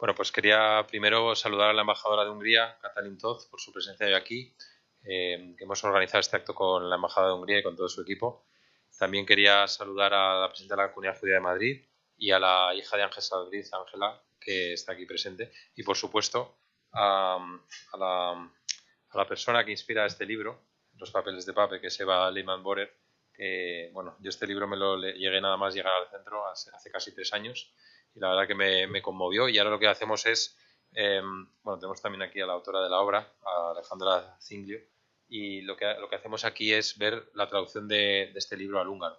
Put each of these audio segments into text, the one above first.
Bueno, pues quería primero saludar a la embajadora de Hungría, Katalin Toth, por su presencia hoy aquí, que hemos organizado este acto con la embajada de Hungría y con todo su equipo. También quería saludar a la presidenta de la Comunidad Judía de Madrid y a la hija de Ángel Sadriz, Ángela, que está aquí presente. Y, por supuesto, a la persona que inspira este libro, Los papeles de Pape, que es Eva Lehmann-Borer. Bueno, yo este libro me lo llegué nada más llegar al centro hace casi 3 años y la verdad que me conmovió. Y ahora lo que hacemos es, bueno, tenemos también aquí a la autora de la obra, a Alejandra Zinglio, y lo que hacemos aquí es ver la traducción de este libro al húngaro.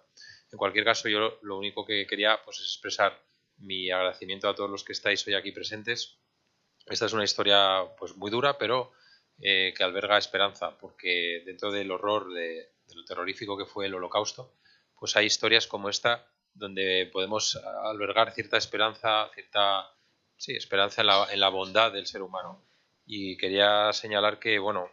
En cualquier caso, yo lo único que quería pues, es expresar mi agradecimiento a todos los que estáis hoy aquí presentes. Esta es una historia pues muy dura, pero que alberga esperanza, porque dentro del horror de lo terrorífico que fue el Holocausto, pues hay historias como esta donde podemos albergar cierta esperanza, esperanza en la bondad del ser humano. Y quería señalar que, bueno,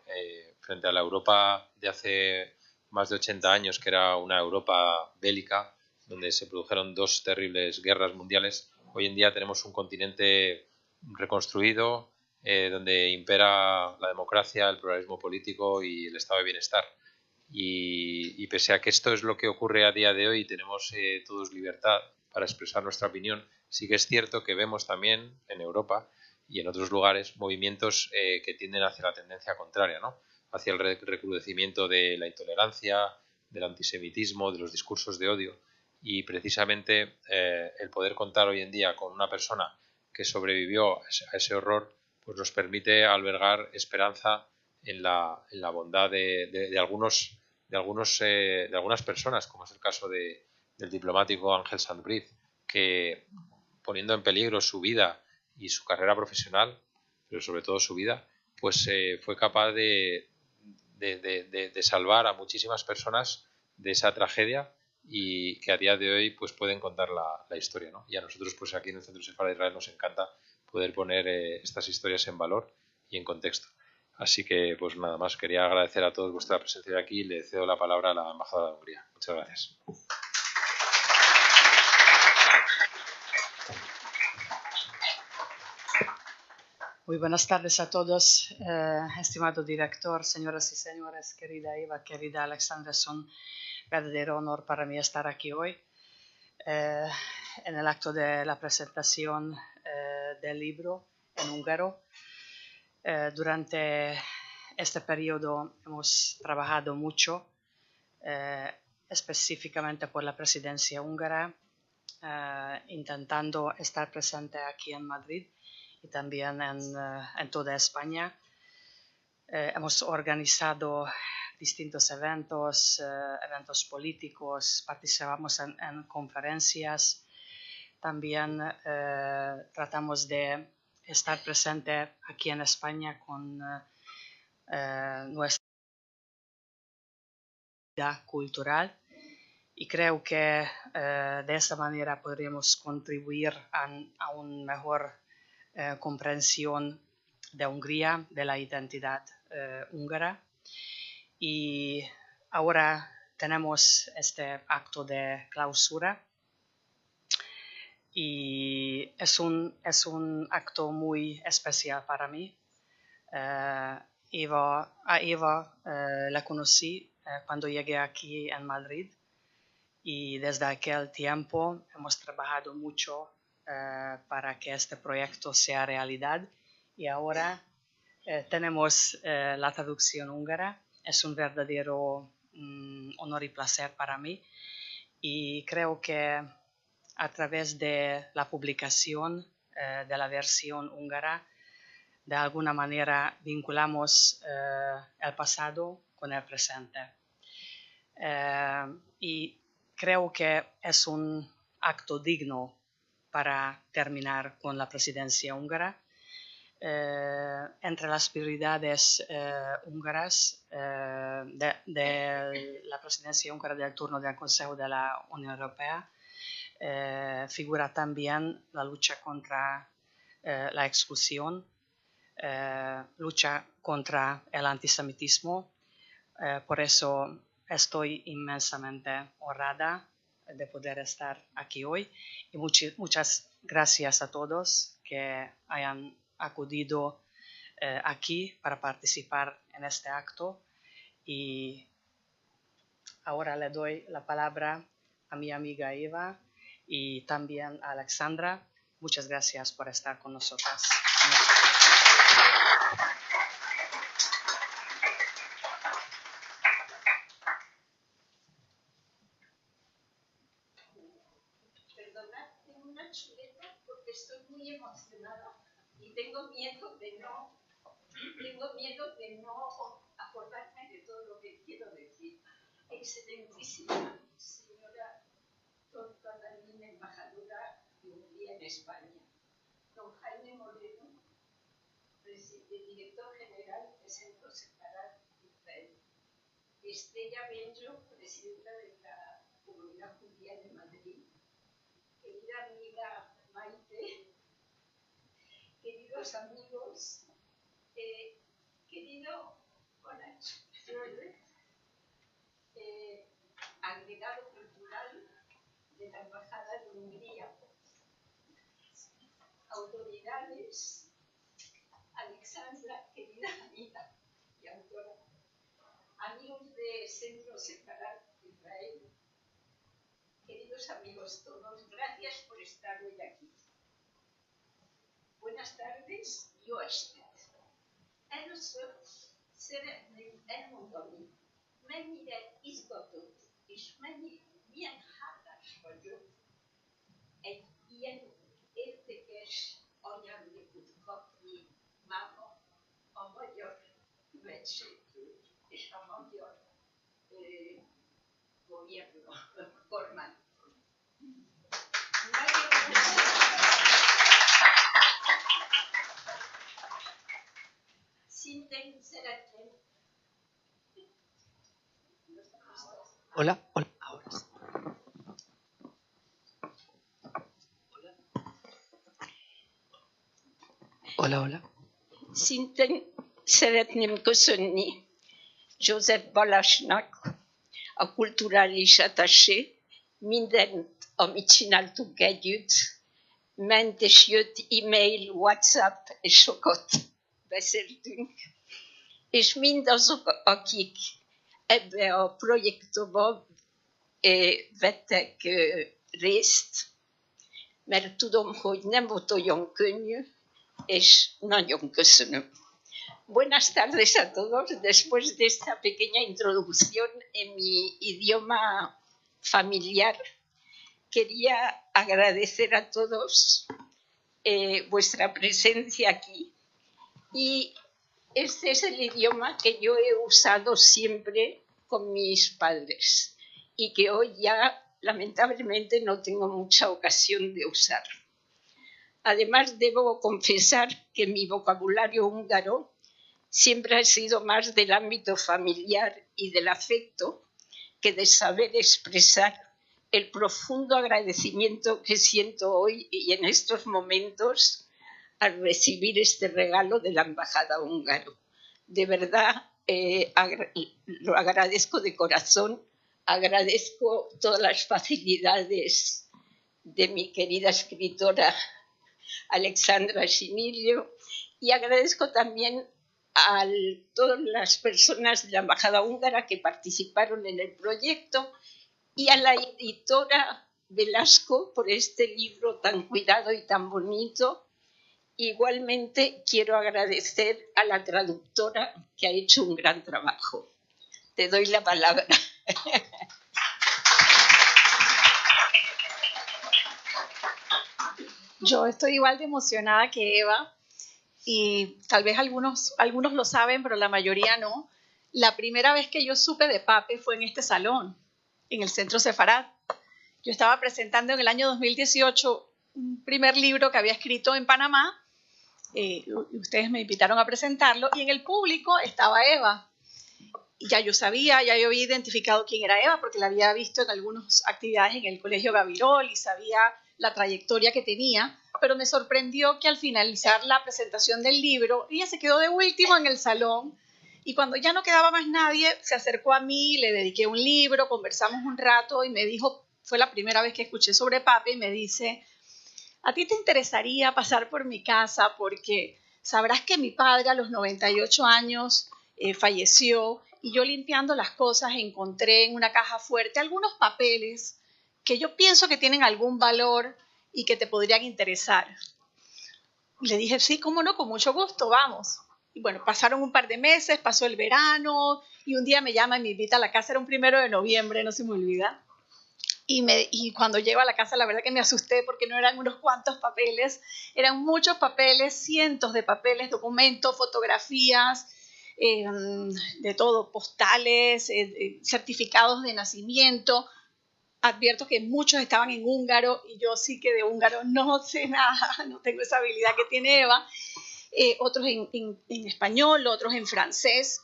frente a la Europa de hace más de 80 años, que era una Europa bélica, donde se produjeron 2 terribles guerras mundiales, hoy en día tenemos un continente reconstruido, donde impera la democracia, el pluralismo político y el estado de bienestar. Y pese a que esto es lo que ocurre a día de hoy y tenemos todos libertad para expresar nuestra opinión, sí que es cierto que vemos también en Europa y en otros lugares movimientos que tienden hacia la tendencia contraria, ¿no? Hacia el recrudecimiento de la intolerancia, del antisemitismo, de los discursos de odio. Y precisamente el poder contar hoy en día con una persona que sobrevivió a ese horror, pues nos permite albergar esperanza en la bondad de algunas personas, como es el caso del diplomático Ángel Sandbriz, que poniendo en peligro su vida y su carrera profesional, pero sobre todo su vida, pues fue capaz de salvar a muchísimas personas de esa tragedia y que a día de hoy pues pueden contar la historia, ¿no? Y a nosotros pues aquí en el Centro Sefardita de Israel nos encanta poder poner estas historias en valor y en contexto. Así que pues nada más, quería agradecer a todos vuestra presencia aquí y le cedo la palabra a la embajadora de Hungría. Muchas gracias. Muy buenas tardes a todos, estimado director, señoras y señores, querida Eva, querida Alexandra, es un verdadero honor para mí estar aquí hoy en el acto de la presentación del libro en húngaro. Durante este periodo hemos trabajado mucho, específicamente por la presidencia húngara, intentando estar presente aquí en Madrid y también en toda España. Hemos organizado distintos eventos, eventos políticos, participamos en conferencias. También tratamos de estar presente aquí en España con nuestra vida cultural. Y creo que de esta manera podríamos contribuir a una mejor comprensión de Hungría, de la identidad húngara. Y ahora tenemos este acto de clausura y es un acto muy especial para mí. A Eva la conocí cuando llegué aquí en Madrid y desde aquel tiempo hemos trabajado mucho para que este proyecto sea realidad y ahora tenemos la traducción húngara. Es un verdadero honor y placer para mí y creo que a través de la publicación de la versión húngara de alguna manera vinculamos el pasado con el presente. Y creo que es un acto digno para terminar con la presidencia húngara. Entre las prioridades húngaras de la presidencia húngara del turno del Consejo de la Unión Europea figura también la lucha contra la exclusión, lucha contra el antisemitismo. Por eso estoy inmensamente honrada de poder estar aquí hoy y muchas gracias a todos que hayan acudido aquí para participar en este acto. Y ahora le doy la palabra a mi amiga Eva y también a Alexandra. Muchas gracias por estar con nosotras. Perdonad, tengo una chuleta porque estoy muy emocionada y tengo miedo de no acordarme de todo lo que quiero decir. Excelentísima señora Tonta Dalín, embajadora de Hungría en España. Don Jaime Moreno, director general del Centro Separat Israel. Estrella Bello, presidenta de la Comunidad Judía de Madrid. Querida amiga Maite, queridos amigos, querido agregado cultural de la Embajada de Hungría, autoridades, Alexandra, querida amiga y autora, amigos de Centro Separat Israel, queridos amigos todos, gracias por estar hoy aquí. Buenas tardes, Jóestet. Először szeretném elmondani, mennyire izgatott és milyen hálás vagyok egy ilyen értékes ajándékot kapni máma a magyar követségtől és a magyar kormánytól. Szintén szeretném. Hola, hola, ahora. Hola, hola. Szintén szeretném köszönni József Balázsnak, a kulturális attaché, mindent, amit csináltuk együtt, ment és jött e-mail, WhatsApp, és sokat beszéltünk, és mindazok, akik ebbe a projektba vettek részt, mert tudom, hogy nem volt olyan könnyű, és nagyon köszönöm. Buenas tardes a todos. Después de esta pequeña introducción en mi idioma familiar, quería agradecer a todos vuestra presencia aquí. Y este es el idioma que yo he usado siempre con mis padres y que hoy ya lamentablemente no tengo mucha ocasión de usar. Además, debo confesar que mi vocabulario húngaro siempre ha sido más del ámbito familiar y del afecto que de saber expresar el profundo agradecimiento que siento hoy y en estos momentos al recibir este regalo de la Embajada húngara. De verdad, lo agradezco de corazón, agradezco todas las facilidades de mi querida escritora Alexandra Sinilio y agradezco también a todas las personas de la Embajada húngara que participaron en el proyecto y a la editora Velasco por este libro tan cuidado y tan bonito. Igualmente quiero agradecer a la traductora que ha hecho un gran trabajo. Te doy la palabra. Yo estoy igual de emocionada que Eva y tal vez algunos lo saben, pero la mayoría no. La primera vez que yo supe de Pape fue en este salón, en el Centro Separat. Yo estaba presentando en el año 2018 un primer libro que había escrito en Panamá. Ustedes me invitaron a presentarlo y en el público estaba Eva. Y ya yo había identificado quién era Eva porque la había visto en algunas actividades en el Colegio Gavirol y sabía la trayectoria que tenía, pero me sorprendió que al finalizar la presentación del libro, ella se quedó de último en el salón y cuando ya no quedaba más nadie, se acercó a mí, le dediqué un libro, conversamos un rato y me dijo, fue la primera vez que escuché sobre Pape y me dice, ¿a ti te interesaría pasar por mi casa? Porque sabrás que mi padre a los 98 años falleció y yo limpiando las cosas encontré en una caja fuerte algunos papeles que yo pienso que tienen algún valor y que te podrían interesar. Le dije, sí, cómo no, con mucho gusto, vamos. Y bueno, pasaron un par de meses, pasó el verano y un día me llama y me invita a la casa, era un 1 de noviembre, no se me olvida. Y cuando llego a la casa, la verdad que me asusté porque no eran unos cuantos papeles, eran muchos papeles, cientos de papeles, documentos, fotografías, de todo, postales, certificados de nacimiento. Advierto que muchos estaban en húngaro y yo sí que de húngaro no sé nada, no tengo esa habilidad que tiene Eva. Otros en español, otros en francés.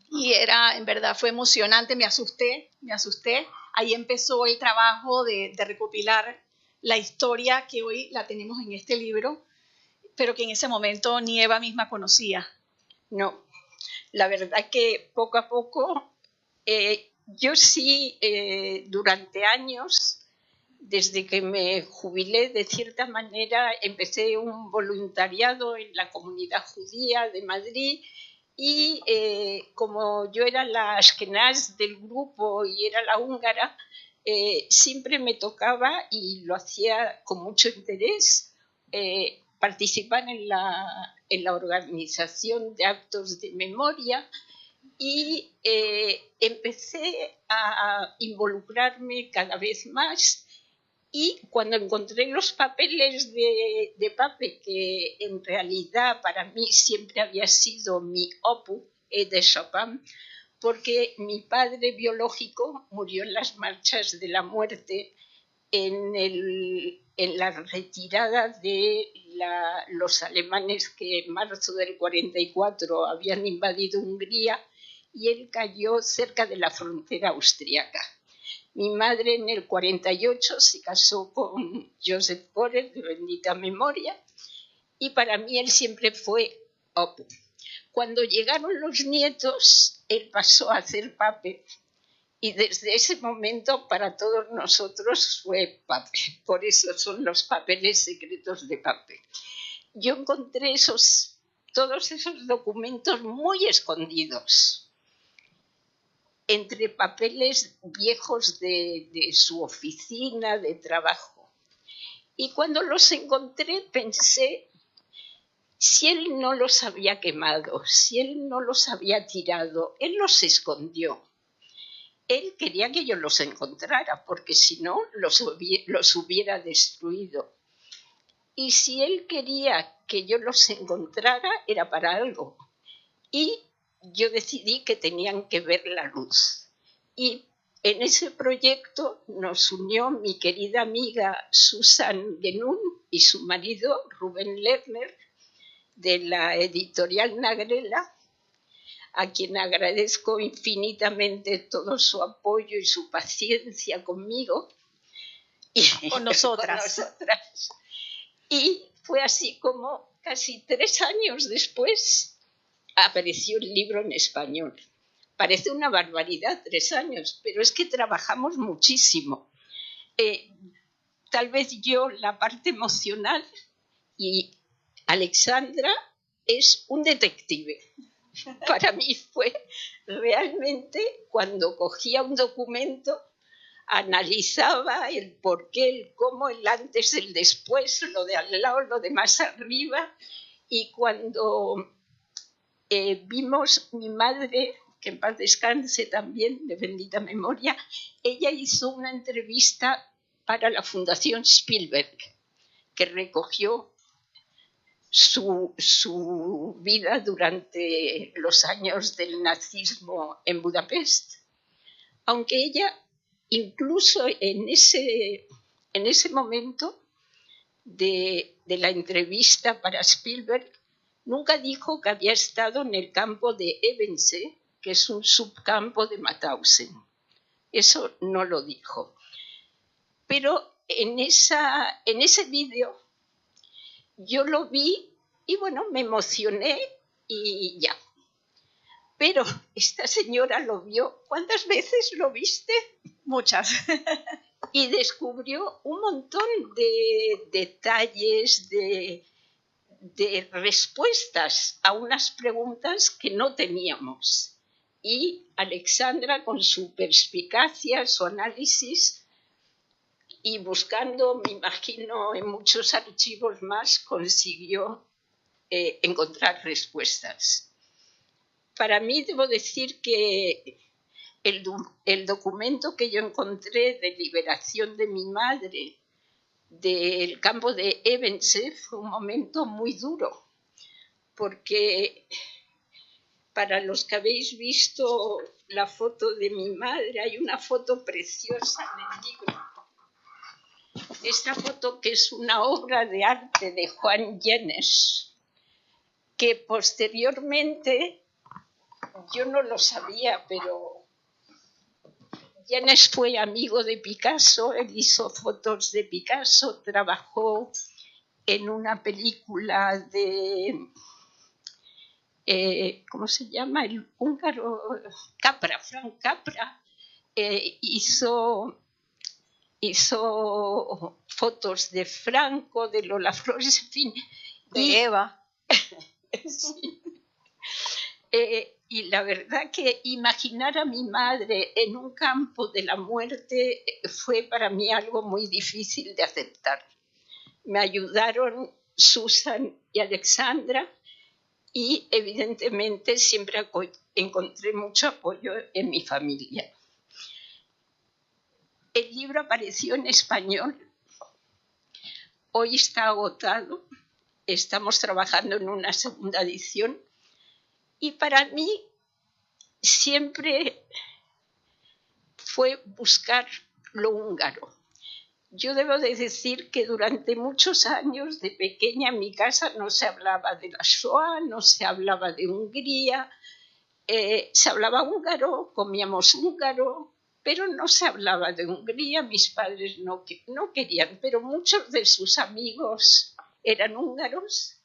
Y en verdad, fue emocionante, me asusté. Ahí empezó el trabajo de recopilar la historia que hoy la tenemos en este libro, pero que en ese momento ni Eva misma conocía. No, la verdad que poco a poco, yo sí, durante años, desde que me jubilé, de cierta manera, empecé un voluntariado en la comunidad judía de Madrid y como yo era la ashkenaz del grupo y era la húngara, siempre me tocaba, y lo hacía con mucho interés, participar en la organización de actos de memoria y empecé a involucrarme cada vez más. Y cuando encontré los papeles de Pape, que en realidad para mí siempre había sido mi opus de Chopin, porque mi padre biológico murió en las marchas de la muerte en la retirada de los alemanes que en marzo del 44 habían invadido Hungría, y él cayó cerca de la frontera austriaca. Mi madre en el 48 se casó con Joseph Borel, de bendita memoria, y para mí él siempre fue opus. Cuando llegaron los nietos, él pasó a ser Pape, y desde ese momento para todos nosotros fue Pape. Por eso son los papeles secretos de Pape. Yo encontré todos esos documentos muy escondidos entre papeles viejos de su oficina de trabajo. Y cuando los encontré pensé, si él no los había quemado, si él no los había tirado, él los escondió. Él quería que yo los encontrara, porque si no, los hubiera destruido. Y si él quería que yo los encontrara, era para algo. Y yo decidí que tenían que ver la luz. Y en ese proyecto nos unió mi querida amiga Susan Genun y su marido Rubén Lerner, de la editorial Nagrela, a quien agradezco infinitamente todo su apoyo y su paciencia conmigo. Y con nosotras. Y fue así como casi 3 años después apareció el libro en español. Parece una barbaridad, 3 años, pero es que trabajamos muchísimo. Tal vez yo la parte emocional, y Alexandra es un detective. Para mí fue realmente, cuando cogía un documento, analizaba el por qué, el cómo, el antes, el después, lo de al lado, lo de más arriba. Y cuando vimos, mi madre, que en paz descanse también, de bendita memoria, ella hizo una entrevista para la Fundación Spielberg, que recogió su vida durante los años del nazismo en Budapest. Aunque ella, incluso en ese momento de la entrevista para Spielberg, nunca dijo que había estado en el campo de Ebense, que es un subcampo de Mauthausen. Eso no lo dijo. Pero en ese vídeo yo lo vi y bueno, me emocioné y ya. Pero esta señora lo vio. ¿Cuántas veces lo viste? Muchas. y descubrió un montón de detalles, de respuestas a unas preguntas que no teníamos. Y Alexandra, con su perspicacia, su análisis, y buscando, me imagino, en muchos archivos más, consiguió encontrar respuestas. Para mí, debo decir que el documento que yo encontré de liberación de mi madre del campo de Ebense fue un momento muy duro, porque para los que habéis visto la foto de mi madre, hay una foto preciosa en el libro. Esta foto, que es una obra de arte de Juan Yenes, que posteriormente, yo no lo sabía, pero Yenes fue amigo de Picasso, él hizo fotos de Picasso, trabajó en una película de, ¿cómo se llama? El húngaro, Capra, Frank Capra, hizo fotos de Franco, de Lola Flores, en fin. De Eva. Sí. Y la verdad que imaginar a mi madre en un campo de la muerte fue para mí algo muy difícil de aceptar. Me ayudaron Susan y Alexandra y evidentemente siempre encontré mucho apoyo en mi familia. El libro apareció en español. Hoy está agotado. Estamos trabajando en una segunda edición. Y para mí siempre fue buscar lo húngaro. Yo debo de decir que durante muchos años de pequeña en mi casa no se hablaba de la Shoah, no se hablaba de Hungría, se hablaba húngaro, comíamos húngaro, pero no se hablaba de Hungría. Mis padres no querían, pero muchos de sus amigos eran húngaros.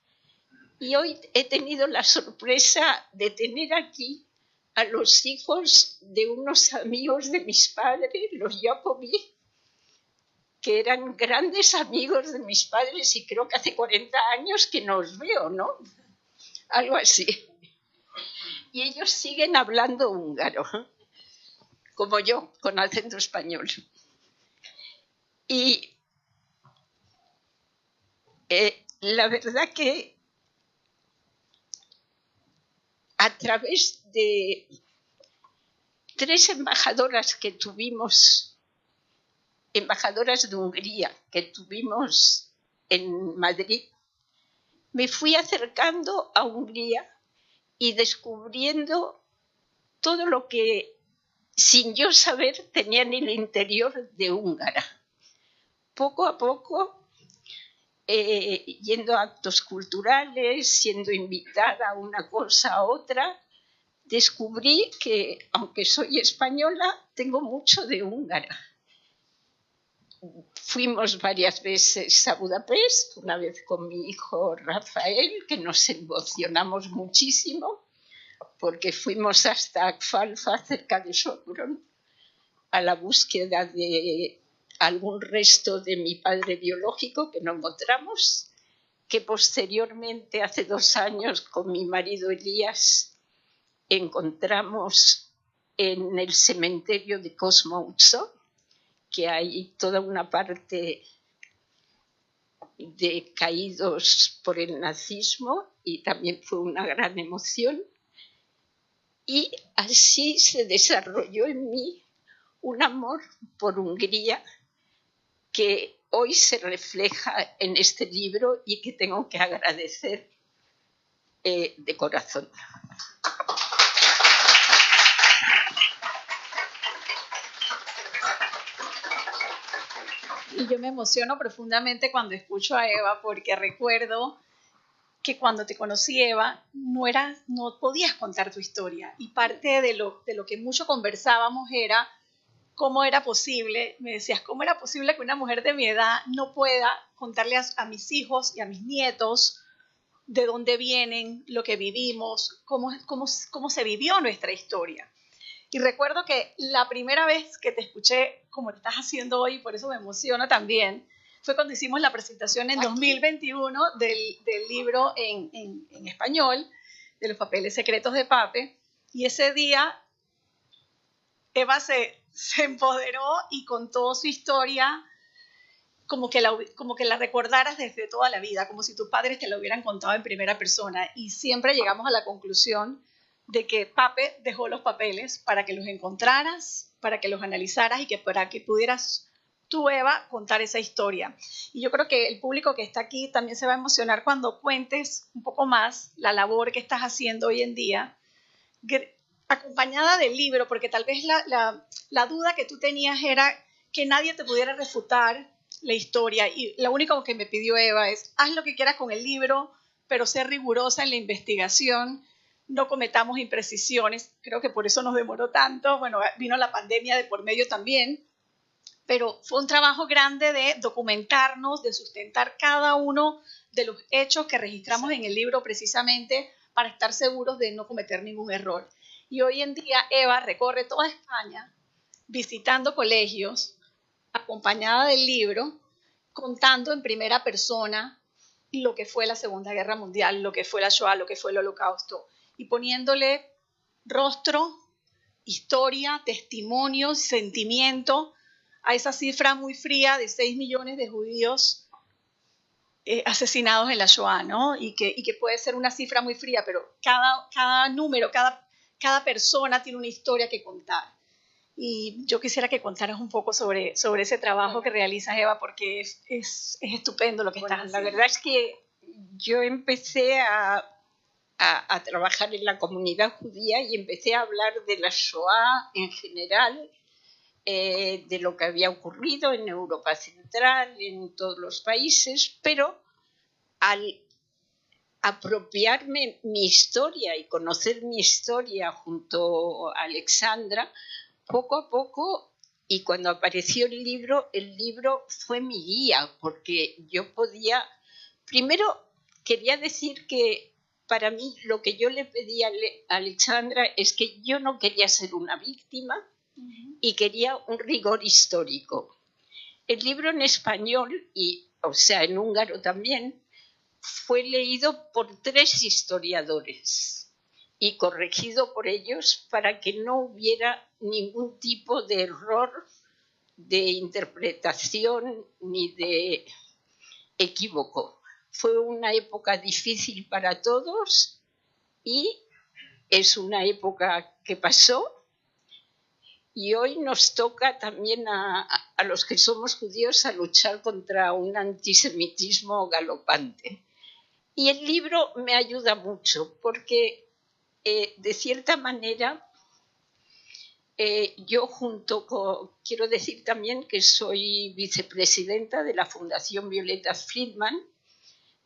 Y hoy he tenido la sorpresa de tener aquí a los hijos de unos amigos de mis padres, los Jacobi, que eran grandes amigos de mis padres, y creo que hace 40 años que no os veo, ¿no? Algo así. Y ellos siguen hablando húngaro, como yo, con acento español. Y la verdad que a través de 3 embajadoras que tuvimos, embajadoras de Hungría que tuvimos en Madrid, me fui acercando a Hungría y descubriendo todo lo que, sin yo saber, tenía en el interior de Húngara. Poco a poco, yendo a actos culturales, siendo invitada a una cosa a otra, descubrí que, aunque soy española, tengo mucho de húngara. Fuimos varias veces a Budapest, una vez con mi hijo Rafael, que nos emocionamos muchísimo, porque fuimos hasta Agfalfa, cerca de Sopron, a la búsqueda de algún resto de mi padre biológico que no encontramos, que posteriormente, hace 2 años, con mi marido Elías, encontramos en el cementerio de Kosmouco, que hay toda una parte de caídos por el nazismo, y también fue una gran emoción. Y así se desarrolló en mí un amor por Hungría que hoy se refleja en este libro y que tengo que agradecer de corazón. Y yo me emociono profundamente cuando escucho a Eva, porque recuerdo que cuando te conocí, Eva, no podías contar tu historia. Y parte de lo que mucho conversábamos era cómo era posible, me decías, cómo era posible que una mujer de mi edad no pueda contarle a mis hijos y a mis nietos de dónde vienen, lo que vivimos, cómo se vivió nuestra historia. Y recuerdo que la primera vez que te escuché, como lo estás haciendo hoy, por eso me emociona también, fue cuando hicimos la presentación en 2021 del libro en español, de los papeles secretos de Pape. Y ese día Eva se empoderó y contó su historia como que la recordaras desde toda la vida, como si tus padres te lo hubieran contado en primera persona. Y siempre llegamos a la conclusión de que Pape dejó los papeles para que los encontraras, para que los analizaras y que para que pudieras tú, Eva, contar esa historia. Y yo creo que el público que está aquí también se va a emocionar cuando cuentes un poco más la labor que estás haciendo hoy en día, acompañada del libro, porque tal vez la duda que tú tenías era que nadie te pudiera refutar la historia. Y lo único que me pidió Eva es, haz lo que quieras con el libro, pero sé rigurosa en la investigación, no cometamos imprecisiones. Creo que por eso nos demoró tanto. Bueno, vino la pandemia de por medio también, pero fue un trabajo grande de documentarnos, de sustentar cada uno de los hechos que registramos en el libro precisamente para estar seguros de no cometer ningún error. Y hoy en día Eva recorre toda España visitando colegios, acompañada del libro, contando en primera persona lo que fue la Segunda Guerra Mundial, lo que fue la Shoah, lo que fue el Holocausto, y poniéndole rostro, historia, testimonio, sentimiento a esa cifra muy fría de 6 millones de judíos asesinados en la Shoah, ¿no? Y que puede ser una cifra muy fría, pero cada número, cada persona tiene una historia que contar. Y yo quisiera que contaras un poco sobre ese trabajo que realizas, Eva, porque es estupendo lo que estás haciendo. La verdad es que yo empecé a trabajar en la comunidad judía y empecé a hablar de la Shoah en general, de lo que había ocurrido en Europa Central, en todos los países, pero al apropiarme mi historia y conocer mi historia junto a Alexandra, poco a poco, y cuando apareció el libro fue mi guía, porque yo podía... Primero, quería decir que para mí lo que yo le pedí a Alexandra es que yo no quería ser una víctima y quería un rigor histórico. El libro en español, o sea, en húngaro también, fue leído por 3 historiadores y corregido por ellos para que no hubiera ningún tipo de error de interpretación ni de equívoco. Fue una época difícil para todos y es una época que pasó, y hoy nos toca también a los que somos judíos a luchar contra un antisemitismo galopante. Y el libro me ayuda mucho porque, de cierta manera, yo quiero decir también que soy vicepresidenta de la Fundación Violeta Friedman.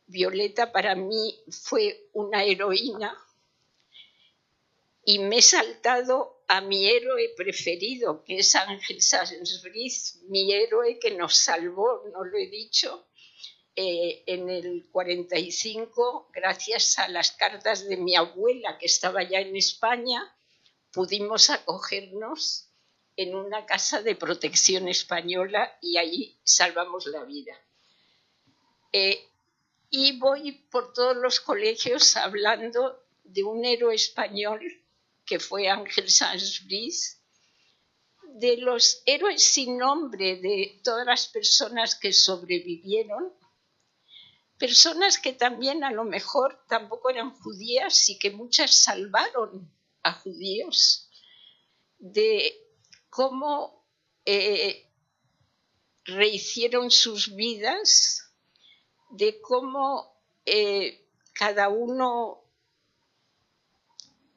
Violeta para mí fue una heroína y me he saltado a mi héroe preferido, que es Ángel Sassensbrück, mi héroe que nos salvó, no lo he dicho, en el 45, gracias a las cartas de mi abuela, que estaba ya en España, pudimos acogernos en una casa de protección española y ahí salvamos la vida. Y voy por todos los colegios hablando de un héroe español que fue Ángel Sassensbrück, de los héroes sin nombre, de todas las personas que sobrevivieron, personas que también a lo mejor tampoco eran judías y que muchas salvaron a judíos, de cómo rehicieron sus vidas, de cómo cada uno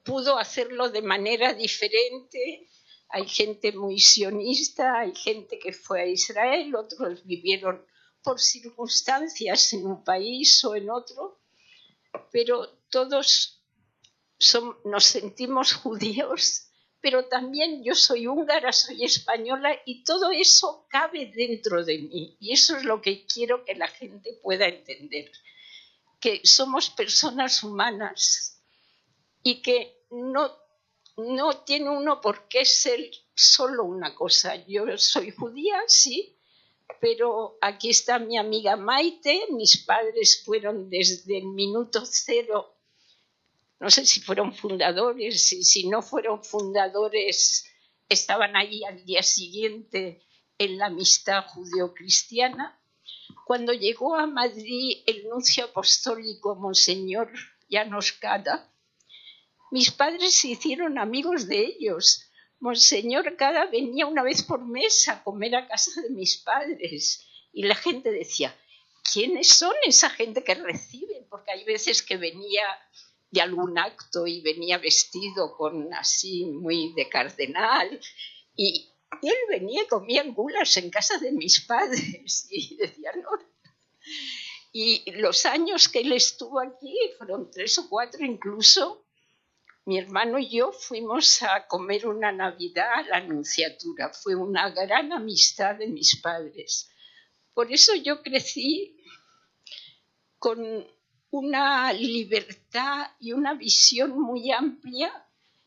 pudo hacerlo de manera diferente. Hay gente muy sionista, hay gente que fue a Israel, otros vivieron por circunstancias en un país o en otro, pero todos nos sentimos judíos, pero también yo soy húngara, soy española y todo eso cabe dentro de mí, y eso es lo que quiero que la gente pueda entender, que somos personas humanas y que no no tiene uno por qué ser solo una cosa. Yo soy judía, sí, pero aquí está mi amiga Maite. Mis padres fueron desde el minuto cero, no sé si fueron fundadores, y si no fueron fundadores, estaban allí al día siguiente en la amistad judeo-cristiana. Cuando llegó a Madrid el nuncio apostólico Monseñor Llanos Cada, mis padres se hicieron amigos de ellos. Monseñor Cada venía una vez por mes a comer a casa de mis padres y la gente decía, ¿quiénes son esa gente que reciben? Porque hay veces que venía de algún acto y venía vestido con así muy de cardenal y él venía y comía angulas en casa de mis padres y decía, no. Y los años que él estuvo aquí, fueron 3 o 4 incluso, mi hermano y yo fuimos a comer una Navidad a la Anunciatura. Fue una gran amistad de mis padres. Por eso yo crecí con una libertad y una visión muy amplia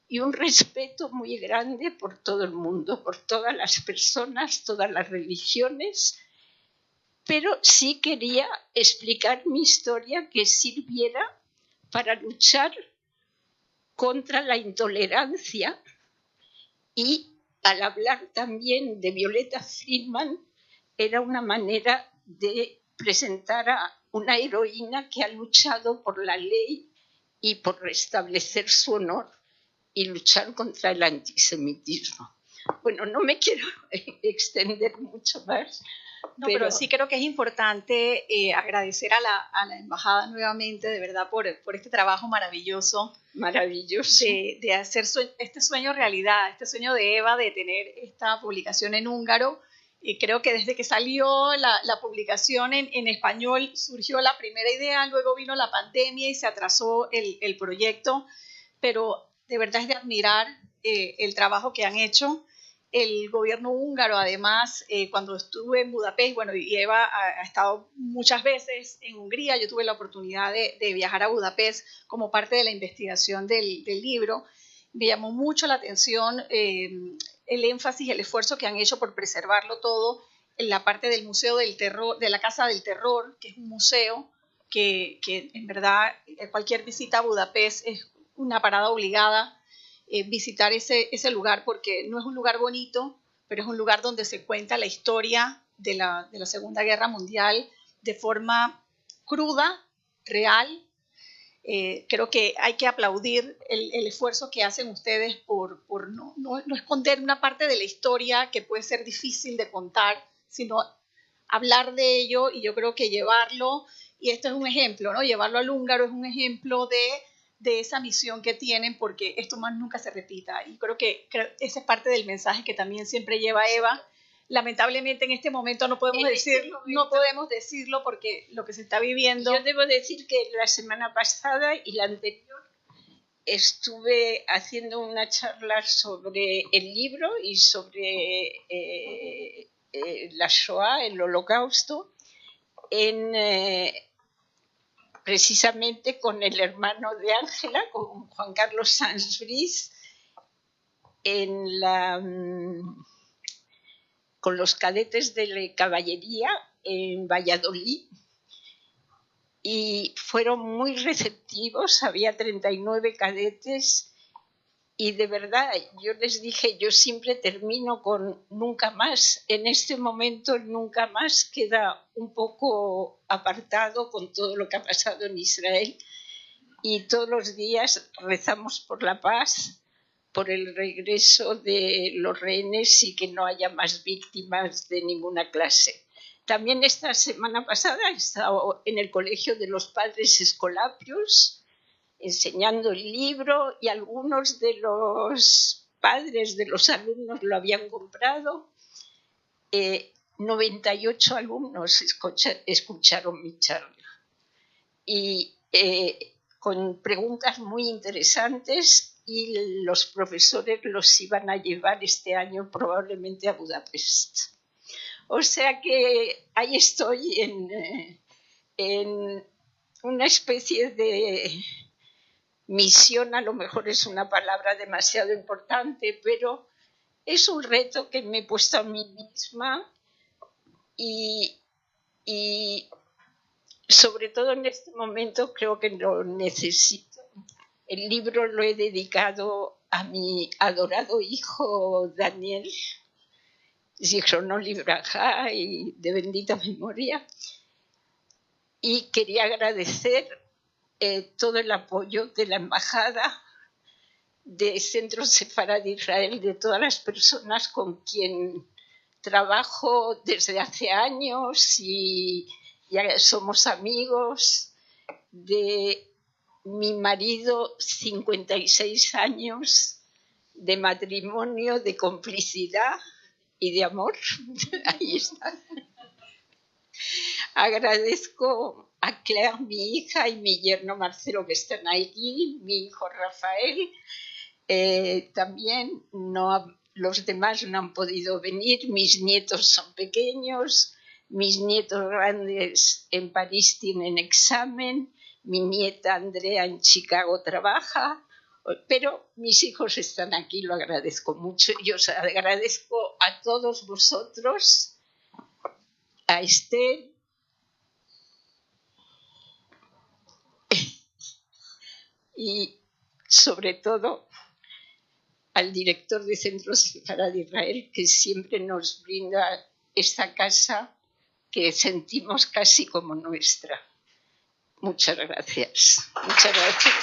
y un respeto muy grande por todo el mundo, por todas las personas, todas las religiones. Pero sí quería explicar mi historia que sirviera para luchar contra la intolerancia y al hablar también de Violeta Friedman era una manera de presentar a una heroína que ha luchado por la ley y por restablecer su honor y luchar contra el antisemitismo. Bueno, no me quiero extender mucho más. No, pero sí creo que es importante agradecer a la embajada nuevamente, de verdad, por este trabajo maravilloso. Maravilloso. De hacer este sueño realidad, este sueño de Eva de tener esta publicación en húngaro. Creo que desde que salió la publicación en español surgió la primera idea, luego vino la pandemia y se atrasó el proyecto, pero de verdad es de admirar el trabajo que han hecho. El gobierno húngaro, además, cuando estuve en Budapest, bueno, y Eva ha estado muchas veces en Hungría, yo tuve la oportunidad de viajar a Budapest como parte de la investigación del libro, me llamó mucho la atención el énfasis, el esfuerzo que han hecho por preservarlo todo en la parte del Museo del Terror, de la Casa del Terror, que es un museo que en verdad cualquier visita a Budapest es una parada obligada. Visitar ese lugar porque no es un lugar bonito, pero es un lugar donde se cuenta la historia de la Segunda Guerra Mundial de forma cruda, real. Creo que hay que aplaudir el esfuerzo que hacen ustedes por no esconder una parte de la historia que puede ser difícil de contar, sino hablar de ello, y yo creo que llevarlo, y esto es un ejemplo, ¿no? Llevarlo al húngaro es un ejemplo de esa misión que tienen, porque esto más nunca se repita. Y creo que esa es parte del mensaje que también siempre lleva Eva. Lamentablemente en este momento no podemos decirlo porque lo que se está viviendo. Yo debo decir que la semana pasada y la anterior estuve haciendo una charla sobre el libro y sobre la Shoah, el Holocausto, precisamente con el hermano de Ángela, con Juan Carlos Sanz Briz, con los cadetes de la caballería en Valladolid, y fueron muy receptivos, había 39 cadetes, y de verdad yo les dije, yo siempre termino con nunca más. En este momento el nunca más queda un poco apartado con todo lo que ha pasado en Israel, y todos los días rezamos por la paz, por el regreso de los rehenes y que no haya más víctimas de ninguna clase. También esta semana pasada he estado en el Colegio de los Padres Escolapios enseñando el libro, y algunos de los padres de los alumnos lo habían comprado. 98 alumnos escucharon mi charla y con preguntas muy interesantes, y los profesores los iban a llevar este año probablemente a Budapest. O sea que ahí estoy en una especie misión a lo mejor es una palabra demasiado importante, pero es un reto que me he puesto a mí misma y sobre todo en este momento creo que lo necesito. El libro lo he dedicado a mi adorado hijo Daniel, Zichrono Libraja y de bendita memoria, y quería agradecer todo el apoyo de la Embajada, de Centro Sefarad de Israel, de todas las personas con quien trabajo desde hace años y ya somos amigos, de mi marido, 56 años de matrimonio, de complicidad y de amor. Ahí está. Agradezco a Claire, mi hija, y mi yerno Marcelo, que están allí, mi hijo Rafael. También los demás no han podido venir, mis nietos son pequeños, mis nietos grandes en París tienen examen, mi nieta Andrea en Chicago trabaja, pero mis hijos están aquí, lo agradezco mucho. Y os agradezco a todos vosotros, a Esther, y sobre todo al director de Centro Sefarad de Israel, que siempre nos brinda esta casa que sentimos casi como nuestra. Muchas gracias. Muchas gracias.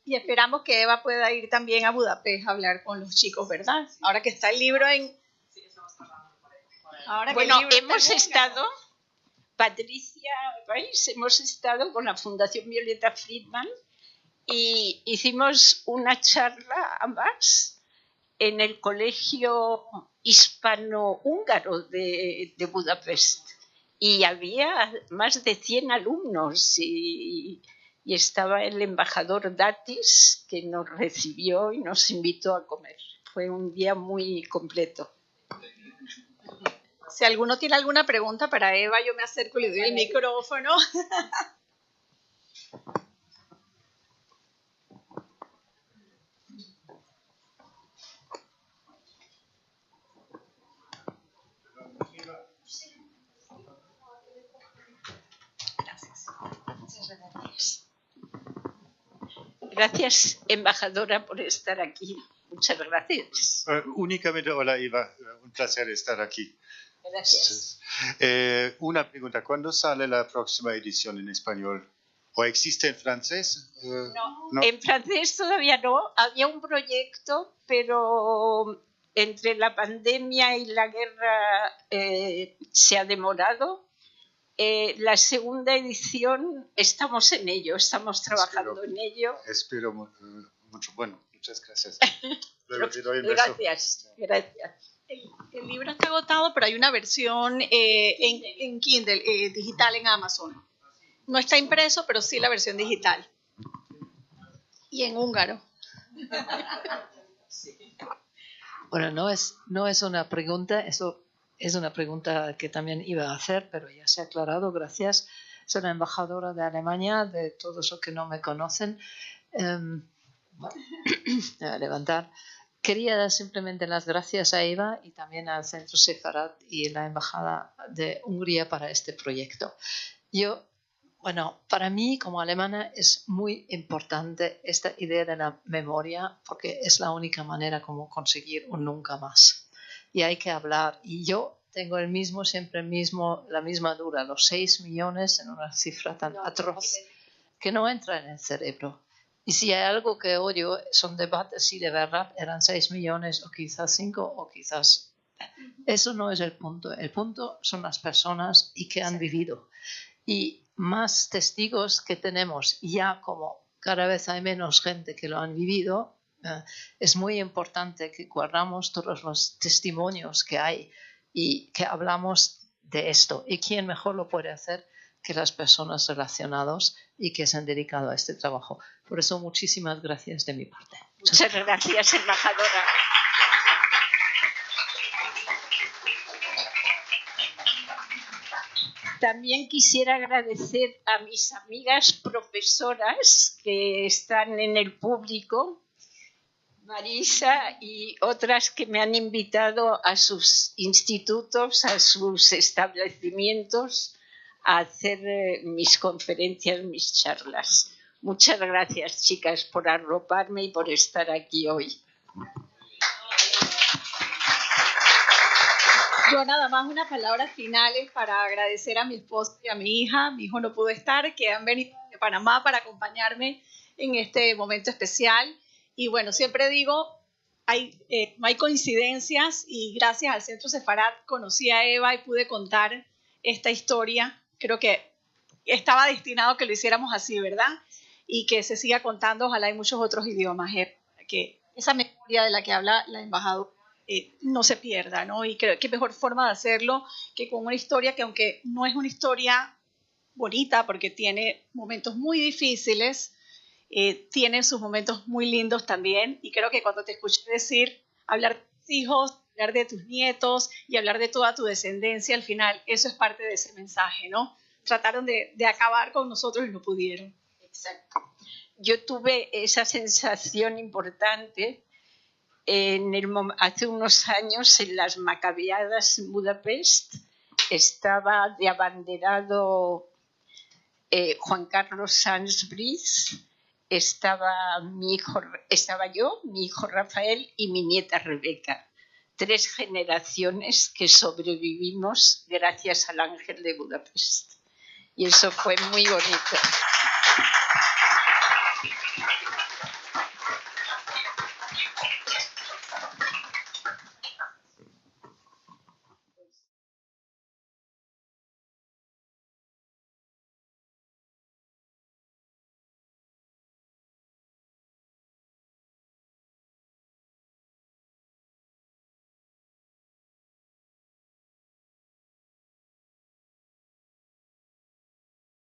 Y esperamos que Eva pueda ir también a Budapest a hablar con los chicos, ¿verdad? Ahora que está el libro en... Bueno, hemos estado, Patricia Reis, hemos estado con la Fundación Violeta Friedman y hicimos una charla ambas en el Colegio Hispano-Húngaro de Budapest y había más de 100 alumnos y estaba el embajador Datis, que nos recibió y nos invitó a comer. Fue un día muy completo. Si alguno tiene alguna pregunta para Eva, yo me acerco y le doy el micrófono. Gracias, embajadora, por estar aquí. Muchas gracias. Únicamente, hola Eva, un placer estar aquí. Gracias. Una pregunta, ¿cuándo sale la próxima edición en español? ¿O existe en francés? No, en francés todavía no. Había un proyecto, pero entre la pandemia y la guerra se ha demorado. La segunda edición estamos en ello, estamos trabajando en ello. Espero mucho. Bueno, muchas gracias. Luego te doy un beso. Gracias, gracias. El libro está agotado, pero hay una versión en Kindle, digital en Amazon. No está impreso, pero sí la versión digital. Y en húngaro. Bueno, no es una pregunta, eso es una pregunta que también iba a hacer, pero ya se ha aclarado, gracias. Soy la embajadora de Alemania, de todos los que no me conocen. A levantar. Quería dar simplemente las gracias a Eva y también al Centro Sefarad y la Embajada de Hungría para este proyecto. Para mí como alemana es muy importante esta idea de la memoria porque es la única manera como conseguir un nunca más. Y hay que hablar. Y yo tengo la misma duda, los 6 millones en una cifra tan atroz que no entra en el cerebro. Y si hay algo que odio, son debates si de verdad eran 6 millones o quizás 5 o quizás... Eso no es el punto. El punto son las personas y que han vivido. Y más testigos que tenemos, ya como cada vez hay menos gente que lo han vivido, es muy importante que guardamos todos los testimonios que hay y que hablamos de esto. ¿Y quién mejor lo puede hacer que las personas relacionadas y que se han dedicado a este trabajo. Por eso, muchísimas gracias de mi parte. Muchas gracias, embajadora. También quisiera agradecer a mis amigas profesoras que están en el público, Marisa y otras que me han invitado a sus institutos, a sus establecimientos, a hacer mis conferencias, mis charlas. Muchas gracias, chicas, por arroparme y por estar aquí hoy. Yo nada más unas palabras finales para agradecer a mi esposo y a mi hija. Mi hijo no pudo estar, que han venido de Panamá para acompañarme en este momento especial. Y bueno, siempre digo, no hay coincidencias, y gracias al Centro Sefarat conocí a Eva y pude contar esta historia. Creo que estaba destinado a que lo hiciéramos así, ¿verdad? Y que se siga contando, ojalá en muchos otros idiomas, que esa memoria de la que habla la embajadora no se pierda, ¿no? Y creo que mejor forma de hacerlo que con una historia que, aunque no es una historia bonita porque tiene momentos muy difíciles, tiene sus momentos muy lindos también. Y creo que cuando te escuché decir, hablar de tus hijos, hablar de tus nietos y hablar de toda tu descendencia, al final eso es parte de ese mensaje, ¿no? Trataron de acabar con nosotros y no pudieron. Exacto. Yo tuve esa sensación importante hace unos años en las Macabeadas en Budapest. Estaba de abanderado Juan Carlos Sanz Briz, estaba yo, mi hijo Rafael y mi nieta Rebeca. 3 generaciones que sobrevivimos gracias al Ángel de Budapest. Y eso fue muy bonito.